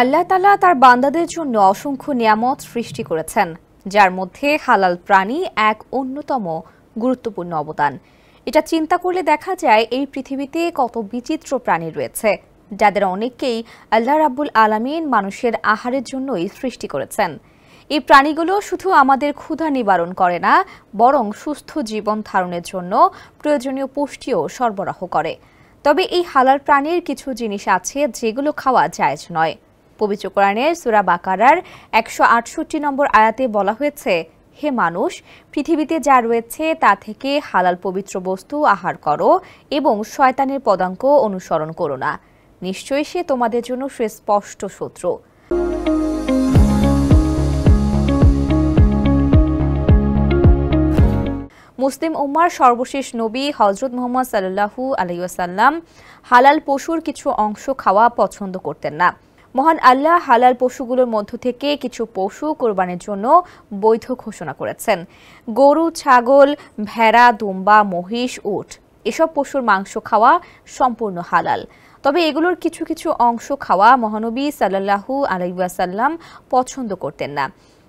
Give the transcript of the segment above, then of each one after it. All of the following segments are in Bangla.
আল্লাহ তাআলা তার বান্দাদের জন্য অসংখ্য নিয়ামত সৃষ্টি করেছেন, যার মধ্যে হালাল প্রাণী এক অন্যতম গুরুত্বপূর্ণ অবদান। এটা চিন্তা করলে দেখা যায় এই পৃথিবীতে কত বিচিত্র প্রাণী রয়েছে, যাদের অনেককেই আল্লাহ রাব্বুল আলামিন মানুষের আহারের জন্যই সৃষ্টি করেছেন। এই প্রাণীগুলো শুধু আমাদের ক্ষুধা নিবারণ করে না, বরং সুস্থ জীবন ধারণের জন্য প্রয়োজনীয় পুষ্টিও সরবরাহ করে। তবে এই হালাল প্রাণীর কিছু জিনিস আছে যেগুলো খাওয়া জায়েজ নয়। পবিত্র কোরআনের সূরা বাকারার ১৬৮ নম্বর আয়াতে বলা হয়েছে, হে মানুষ, পৃথিবীতে যা রয়েছে তা থেকে হালাল পবিত্র বস্তু আহার করো এবং শয়তানের পদাঙ্ক অনুসরণ করো না। নিশ্চয়ই সে তোমাদের জন্য সুস্পষ্ট শত্রু। মুসলিম উম্মার সর্বশেষ নবী হযরত মুহাম্মদ সাল্লাল্লাহু আলাইহি ওয়াসাল্লাম হালাল পশুর কিছু অংশ খাওয়া পছন্দ করতেন না। মহান আল্লাহ হালাল পশুগুলোর মধ্য থেকে কিছু পশু কোরবানির জন্য বৈধ ঘোষণা করেছেন। গরু, ছাগল, ভেড়া, দুম্বা, মহিষ, উট এসব পশুর মাংস খাওয়া সম্পূর্ণ হালাল। তবে এগুলোর কিছু কিছু অংশ খাওয়া মহানবী সাল্লাল্লাহু আলাইহি ওয়াসাল্লাম পছন্দ করতেন না।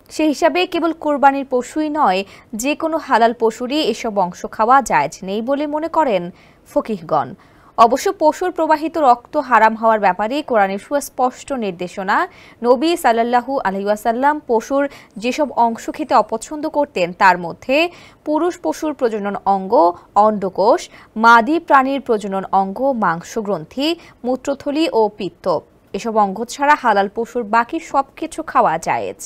সেই হিসাবে কেবল কোরবানির পশুই নয়, যে কোনো হালাল পশুরই এসব অংশ খাওয়া জায়েজ নেই বলে মনে করেন ফকিহগণ। অবশ্য পশুর প্রবাহিত রক্ত হারাম হওয়ার ব্যাপারে কোরআনের সুস্পষ্ট নির্দেশনা। নবী সাল্লাল্লাহু আলাইহি ওয়াসাল্লাম পশুর যেসব অংশ খেতে অপছন্দ করতেন তার মধ্যে পুরুষ পশুর প্রজনন অঙ্গ, অন্ডকোষ, মাদি প্রাণীর প্রজনন অঙ্গ, মাংসগ্রন্থি, মূত্রথলি ও পিত্ত। এসব অঙ্গ ছাড়া হালাল পশুর বাকি সবকিছু খাওয়া জায়েজ।